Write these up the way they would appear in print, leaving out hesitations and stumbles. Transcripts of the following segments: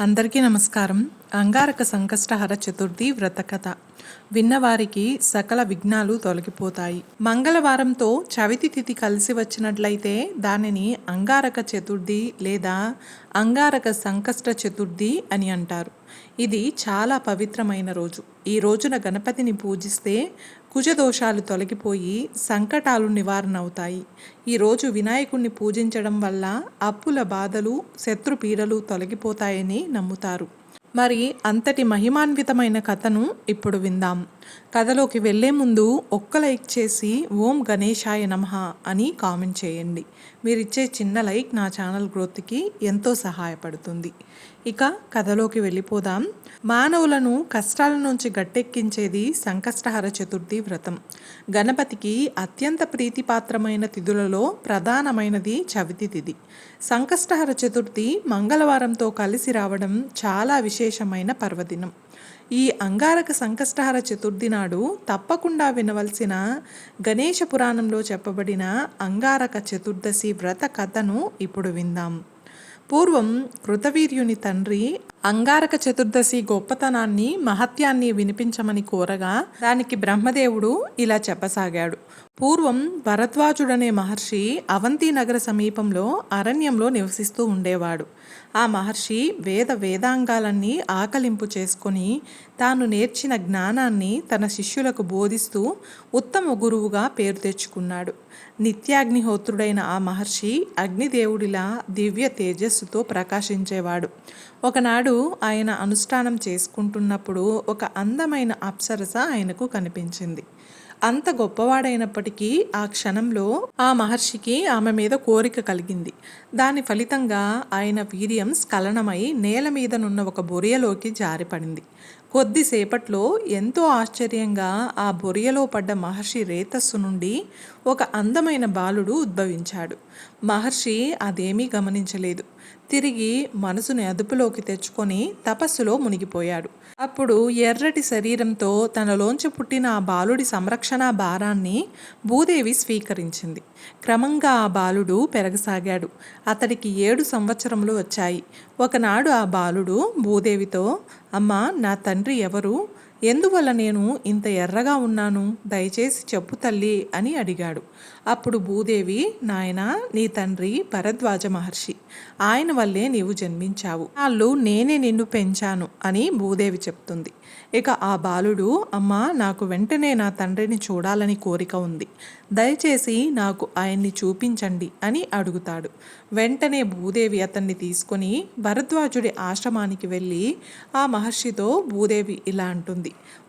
అందరికీ నమస్కారం. అంగారక సంకష్టహర చతుర్థి వ్రత కథ విన్నవారికి సకల విఘ్నాలు తొలగిపోతాయి. మంగళవారంతో చవితి తిథి కలిసి వచ్చినట్లయితే దానిని అంగారక చతుర్థి లేదా అంగారక సంకష్ట చతుర్థి అని అంటారు. ఇది చాలా పవిత్రమైన రోజు. ఈ రోజున గణపతిని పూజిస్తే కుజదోషాలు తొలగిపోయి సంకటాలు నివారణ అవుతాయి. ఈరోజు వినాయకుణ్ణి పూజించడం వల్ల అప్పుల బాధలు, శత్రుపీడలు తొలగిపోతాయని నమ్ముతారు. మరి అంతటి మహిమాన్వితమైన కథను ఇప్పుడు విందాం. కథలోకి వెళ్లే ముందు ఒక్క లైక్ చేసి ఓం గణేశాయ నమః అని కామెంట్ చేయండి. మీరిచ్చే చిన్న లైక్ నా ఛానల్ గ్రోత్కి ఎంతో సహాయపడుతుంది. ఇక కథలోకి వెళ్ళిపోదాం. మానవులను కష్టాల నుంచి గట్టెక్కించేది సంకష్టహర చతుర్థి వ్రతం. గణపతికి అత్యంత ప్రీతిపాత్రమైన తిథులలో ప్రధానమైనది చవితి తిథి. సంకష్టహర చతుర్థి మంగళవారంతో కలిసి రావడం చాలా విశేషమైన పర్వదినం. ఈ అంగారక సంకష్టహర చతుర్థి నాడు తప్పకుండా వినవలసిన గణేష పురాణంలో చెప్పబడిన అంగారక చతుర్దశి వ్రత కథను ఇప్పుడు విందాం. పూర్వం కృతవీర్యుని తండ్రి అంగారక చతుర్దశి గొప్పతనాన్ని, మహత్యాన్ని వినిపించమని కోరగా దానికి బ్రహ్మదేవుడు ఇలా చెప్పసాగాడు. పూర్వం భరద్వాజుడనే మహర్షి అవంతి నగర సమీపంలో అరణ్యంలో నివసిస్తూ ఉండేవాడు. ఆ మహర్షి వేదాంగాలన్నీ ఆకలింపు చేసుకొని తాను నేర్చిన జ్ఞానాన్ని తన శిష్యులకు బోధిస్తూ ఉత్తమ గురువుగా పేరు తెచ్చుకున్నాడు. నిత్యాగ్నిహోత్రుడైన ఆ మహర్షి అగ్నిదేవుడిలా దివ్య తేజస్సుతో ప్రకాశించేవాడు. ఒకనాడు ఆయన అనుష్ఠానం చేసుకుంటున్నప్పుడు ఒక అందమైన అప్సరస ఆయనకు కనిపించింది. అంత గొప్పవాడైనప్పటికీ ఆ క్షణంలో ఆ మహర్షికి ఆమె మీద కోరిక కలిగింది. దాని ఫలితంగా ఆయన వీర్యం స్ఖలనమై నేల మీదనున్న ఒక బొరియలోకి జారిపడింది. కొద్దిసేపట్లో ఎంతో ఆశ్చర్యంగా ఆ బొరియలో పడ్డ మహర్షి రేతస్సు నుండి ఒక అందమైన బాలుడు ఉద్భవించాడు. మహర్షి అదేమీ గమనించలేదు. తిరిగి మనసుని అదుపులోకి తెచ్చుకొని తపస్సులో మునిగిపోయాడు. అప్పుడు ఎర్రటి శరీరంతో తనలోంచి పుట్టిన ఆ బాలుడి సంరక్షణ భారాన్ని భూదేవి స్వీకరించింది. క్రమంగా ఆ బాలుడు పెరగసాగాడు. అతడికి 7 సంవత్సరములు వచ్చాయి. ఒకనాడు ఆ బాలుడు భూదేవితో, అమ్మా, నా తండ్రి ఎవరు? ఎందువల్ల నేను ఇంత ఎర్రగా ఉన్నాను? దయచేసి చెప్పు తల్లి అని అడిగాడు. అప్పుడు భూదేవి, నాయనా, నీ తండ్రి భరద్వాజ మహర్షి. ఆయన వల్లే నీవు జన్మించావు. వాళ్ళు నేనే నిన్ను పెంచాను అని భూదేవి చెప్తుంది. ఇక ఆ బాలుడు, అమ్మా, నాకు వెంటనే నా తండ్రిని చూడాలని కోరిక ఉంది. దయచేసి నాకు ఆయన్ని చూపించండి అని అడుగుతాడు. వెంటనే భూదేవి అతన్ని తీసుకొని భరద్వాజుడి ఆశ్రమానికి వెళ్ళి ఆ మహర్షితో భూదేవి ఇలా అంటుంది.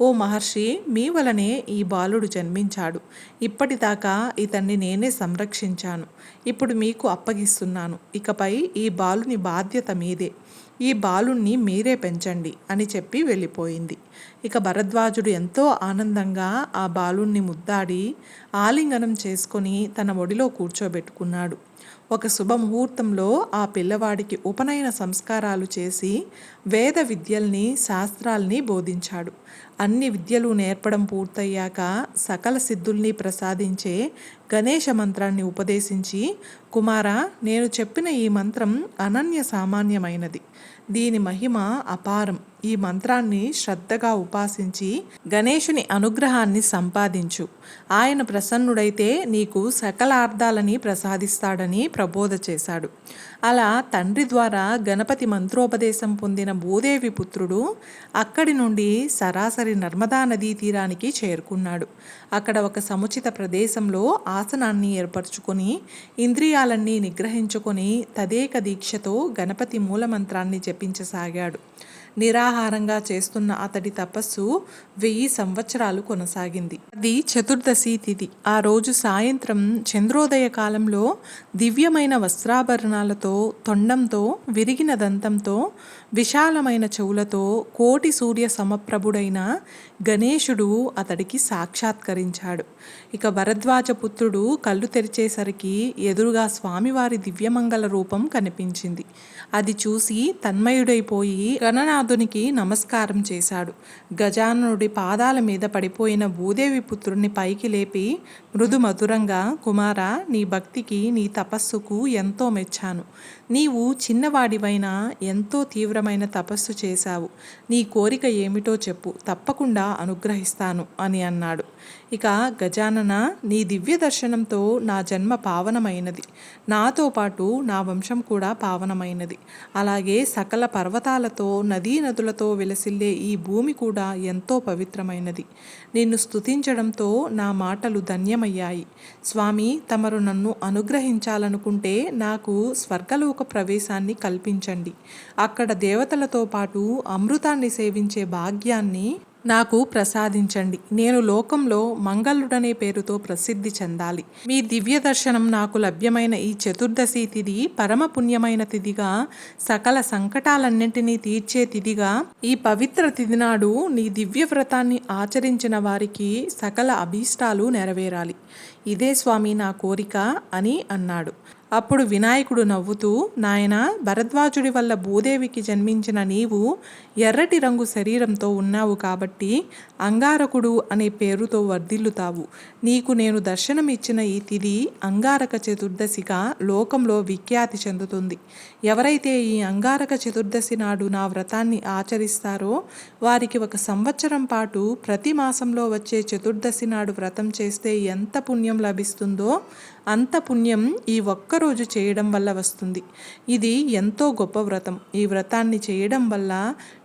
ఓ మహర్షి, మీ వలనే ఈ బాలుడు జన్మించాడు. ఇప్పటిదాకా ఇతన్ని నేనే సంరక్షించాను. ఇప్పుడు మీకు అప్పగిస్తున్నాను. ఇకపై ఈ బాలుని బాధ్యత మీదే. ఈ బాలుణ్ణి మీరే పెంచండి అని చెప్పి వెళ్ళిపోయింది. ఇక భరద్వాజుడు ఎంతో ఆనందంగా ఆ బాలుణ్ణి ముద్దాడి ఆలింగనం చేసుకొని తన ఒడిలో కూర్చోబెట్టుకున్నాడు. ఒక శుభముహూర్తంలో ఆ పిల్లవాడికి ఉపనయన సంస్కారాలు చేసి వేద విద్యల్ని, శాస్త్రాల్ని బోధించాడు. అన్ని విద్యలు నేర్పడం పూర్తయ్యాక సకల సిద్ధుల్ని ప్రసాదించే గణేష మంత్రాన్ని ఉపదేశించి, కుమారా, నేను చెప్పిన ఈ మంత్రం అనన్య సామాన్యమైనది. దీని మహిమ అపారం. ఈ మంత్రాన్ని శ్రద్ధగా ఉపాసించి గణేశుని అనుగ్రహాన్ని సంపాదించు. ఆయన ప్రసన్నుడైతే నీకు సకలార్థాలని ప్రసాదిస్తాడని ప్రబోధ చేశాడు. అలా తండ్రి ద్వారా గణపతి మంత్రోపదేశం పొందిన భూదేవి పుత్రుడు అక్కడి నుండి సరాసరి నర్మదా నదీ తీరానికి చేరుకున్నాడు. అక్కడ ఒక సముచిత ప్రదేశంలో ఆసనాన్ని ఏర్పరచుకొని ఇంద్రియాలన్నీ నిగ్రహించుకొని తదేక దీక్షతో గణపతి మూలమంత్రాన్ని జపించసాగాడు. నిరాహారంగా చేస్తున్న అతడి తపస్సు 1000 సంవత్సరాలు కొనసాగింది. అది చతుర్దశి తిథి. ఆ రోజు సాయంత్రం చంద్రోదయ కాలంలో దివ్యమైన వస్త్రాభరణాలతో, తొండంతో, విరిగిన దంతంతో, విశాలమైన చెవులతో కోటి సూర్య సమప్రభుడైన గణేశుడు అతడికి సాక్షాత్కరించాడు. ఇక భరద్వాజపుత్రుడు కళ్ళు తెరిచేసరికి ఎదురుగా స్వామివారి దివ్యమంగళ రూపం కనిపించింది. అది చూసి తన్మయుడైపోయి గణనాథునికి నమస్కారం చేశాడు. గజాననుడి పాదాల మీద పడిపోయిన భూదేవి పుత్రుణ్ణి పైకి లేపి మృదు మధురంగా, కుమారా, నీ భక్తికి, నీ తపస్సుకు ఎంతో మెచ్చాను. నీవు చిన్నవాడివైనా ఎంతో తీవ్రమైన తపస్సు చేశావు. నీ కోరిక ఏమిటో చెప్పు, తప్పకుండా అనుగ్రహిస్తాను అని అన్నాడు. ఇక గజానన, నీ దివ్య దర్శనంతో నా జన్మ పావనమైనది. నాతో పాటు నా వంశం కూడా పావనమైనది. అలాగే సకల పర్వతాలతో నదీ నదులతో విలసిల్లే ఈ భూమి కూడా ఎంతో పవిత్రమైనది. నిన్ను స్తుతించడంతో నా మాటలు ధన్యమయ్యాయి. స్వామి, తమరు నన్ను అనుగ్రహించాలనుకుంటే నాకు స్వర్గలోక ప్రవేశాన్ని కల్పించండి. అక్కడ దేవతలతో పాటు అమృతాన్ని సేవించే భాగ్యాన్ని నాకు ప్రసాదించండి. నేను లోకంలో మంగళుడనే పేరుతో ప్రసిద్ధి చెందాలి. మీ దివ్య దర్శనం నాకు లభ్యమైన ఈ చతుర్దశి తిథి పరమ పుణ్యమైన తిథిగా, సకల సంకటాలన్నింటినీ తీర్చే తిథిగా, ఈ పవిత్ర తిథి నాడు నీ దివ్య వ్రతాన్ని ఆచరించిన వారికి సకల అభీష్టాలు నెరవేరాలి. ఇదే స్వామి నా కోరిక అని అన్నాడు. అప్పుడు వినాయకుడు నవ్వుతూ, నాయనా, భరద్వాజుడి వల్ల భూదేవికి జన్మించిన నీవు ఎర్రటి రంగు శరీరంతో ఉన్నావు కాబట్టి అంగారకుడు అనే పేరుతో వర్ధిల్లుతావు. నీకు నేను దర్శనమిచ్చిన ఈ తిథి అంగారక చతుర్దశిగా లోకంలో విఖ్యాతి చెందుతుంది. ఎవరైతే ఈ అంగారక చతుర్దశి నాడు నా వ్రతాన్ని ఆచరిస్తారో వారికి 1 సంవత్సరం పాటు ప్రతి మాసంలో వచ్చే చతుర్దశి నాడు వ్రతం చేస్తే ఎంత పుణ్యం లభిస్తుందో అంత పుణ్యం ఈ ఒక్కరోజు చేయడం వల్ల వస్తుంది. ఇది ఎంతో గొప్ప వ్రతం. ఈ వ్రతాన్ని చేయడం వల్ల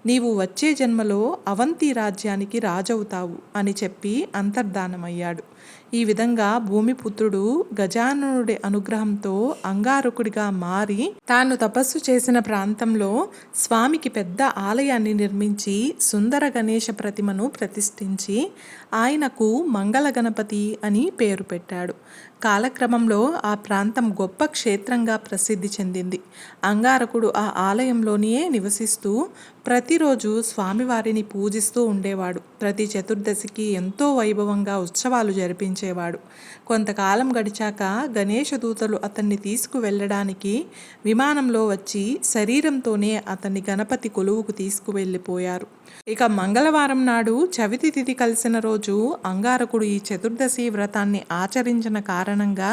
నీవు వచ్చే జన్మలో అవంతి రాజ్యానికి రాజవుతావు అని చెప్పి అంతర్ధానమయ్యాడు. ఈ విధంగా భూమిపుత్రుడు గజాననుడి అనుగ్రహంతో అంగారకుడిగా మారి తాను తపస్సు చేసిన ప్రాంతంలో స్వామికి పెద్ద ఆలయాన్ని నిర్మించి సుందర గణేష ప్రతిమను ప్రతిష్ఠించి ఆయనకు మంగళ గణపతి అని పేరు పెట్టాడు. కాలక్రమంలో ఆ ప్రాంతం గొప్ప క్షేత్రంగా ప్రసిద్ధి చెందింది. అంగారకుడు ఆ ఆలయంలోనే నివసిస్తూ ప్రతిరోజు స్వామివారిని పూజిస్తూ ఉండేవాడు. ప్రతి చతుర్దశికి ఎంతో వైభవంగా ఉత్సవాలు జరిపించేవాడు. కొంతకాలం గడిచాక గణేష దూతలు అతన్ని తీసుకువెళ్ళడానికి విమానంలో వచ్చి శరీరంతోనే అతన్ని గణపతి కొలువుకు తీసుకువెళ్ళిపోయారు. ఇక మంగళవారం నాడు చవితి తిథి కలిసిన రోజు అంగారకుడు ఈ చతుర్దశి వ్రతాన్ని ఆచరించిన కారణంగా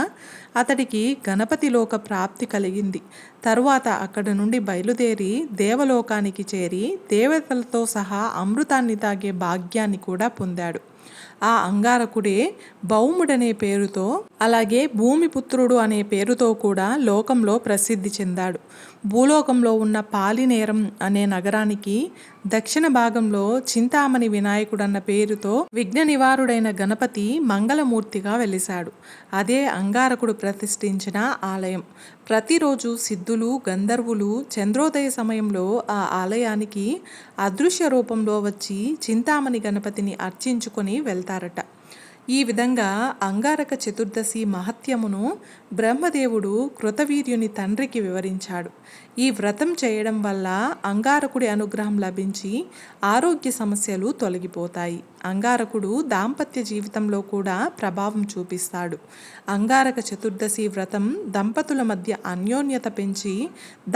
అతడికి గణపతి లోక ప్రాప్తి కలిగింది. తరువాత అక్కడి నుండి బయలుదేరి దేవలోకానికి చేరి దేవతలతో సహా అమృతాన్ని తాగే భాగ్యాన్ని కూడా పొందాడు. ఆ అంగారకుడే భౌముడనే పేరుతో, అలాగే భూమిపుత్రుడు అనే పేరుతో కూడా లోకంలో ప్రసిద్ధి చెందాడు. భూలోకంలో ఉన్న పాలినేరం అనే నగరానికి దక్షిణ భాగంలో చింతామణి వినాయకుడన్న పేరుతో విఘ్న నివారుడైన గణపతి మంగళమూర్తిగా వెలిశాడు. అదే అంగారకుడు ప్రతిష్ఠించిన ఆలయం. ప్రతిరోజు సిద్ధులు, గంధర్వులు చంద్రోదయ సమయంలో ఆ ఆలయానికి అదృశ్య రూపంలో వచ్చి చింతామణి గణపతిని అర్చించుకొని వెళ్తారట. ఈ విధంగా అంగారక చతుర్దశి మహత్యమును బ్రహ్మదేవుడు కృతవీర్యుని తండ్రికి వివరించాడు. ఈ వ్రతం చేయడం వల్ల అంగారకుడి అనుగ్రహం లభించి ఆరోగ్య సమస్యలు తొలగిపోతాయి. అంగారకుడు దాంపత్య జీవితంలో కూడా ప్రభావం చూపిస్తాడు. అంగారక చతుర్దశి వ్రతం దంపతుల మధ్య అన్యోన్యత పెంచి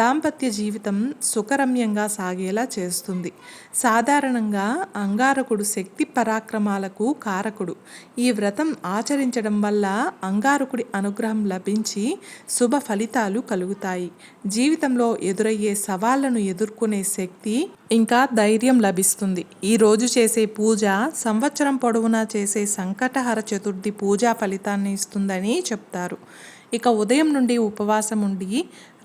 దాంపత్య జీవితం సుఖరమ్యంగా సాగేలా చేస్తుంది. సాధారణంగా అంగారకుడు శక్తి పరాక్రమాలకు కారకుడు. ఈ వ్రతం ఆచరించడం వల్ల అంగారకుడి అనుగ్రహం లభించి శుభ ఫలితాలు కలుగుతాయి. జీవితంలో ఎదురయ్యే సవాళ్లను ఎదుర్కొనే శక్తి ఇంకా ధైర్యం లభిస్తుంది. ఈ రోజు చేసే పూజ సంవత్సరం పొడవునా చేసే సంకటహర చతుర్థి పూజా ఫలితాన్ని ఇస్తుందని చెప్తారు. ఇక ఉదయం నుండి ఉపవాసం ఉండి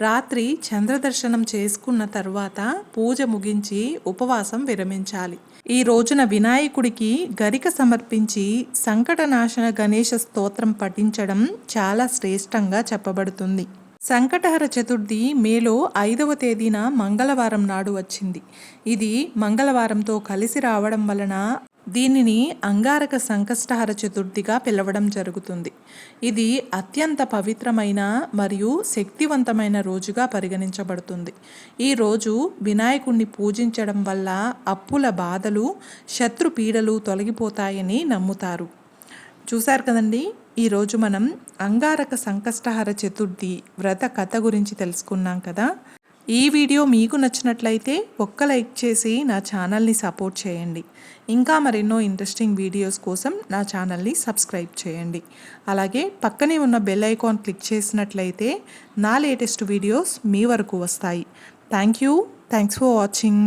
రాత్రి చంద్రదర్శనం చేసుకున్న తర్వాత పూజ ముగించి ఉపవాసం విరమించాలి. ఈ రోజున వినాయకుడికి గరిక సమర్పించి సంకటనాశన గణేష స్తోత్రం పఠించడం చాలా శ్రేష్టంగా చెప్పబడుతుంది. సంకటహర చతుర్థి మేలో 5వ తేదీన మంగళవారం నాడు వచ్చింది. ఇది మంగళవారంతో కలిసి రావడం వలన దీనిని అంగారక సంకష్టహర చతుర్థిగా పిలవడం జరుగుతుంది. ఇది అత్యంత పవిత్రమైన మరియు శక్తివంతమైన రోజుగా పరిగణించబడుతుంది. ఈ రోజు వినాయకుడిని పూజించడం వల్ల అప్పుల బాధలు, శత్రు పీడలు తొలగిపోతాయని నమ్ముతారు. చూశారు కదండి, ఈరోజు మనం అంగారక సంకష్టహర చతుర్థి వ్రత కథ గురించి తెలుసుకున్నాం కదా. ఈ వీడియో మీకు నచ్చినట్లయితే ఒక్క లైక్ చేసి నా ఛానల్ని సపోర్ట్ చేయండి. ఇంకా మరెన్నో ఇంట్రెస్టింగ్ వీడియోస్ కోసం నా ఛానల్ని సబ్స్క్రైబ్ చేయండి. అలాగే పక్కనే ఉన్న బెల్ ఐకాన్ క్లిక్ చేసినట్లయితే నా లేటెస్ట్ వీడియోస్ మీ వరకు వస్తాయి. Thanks for watching.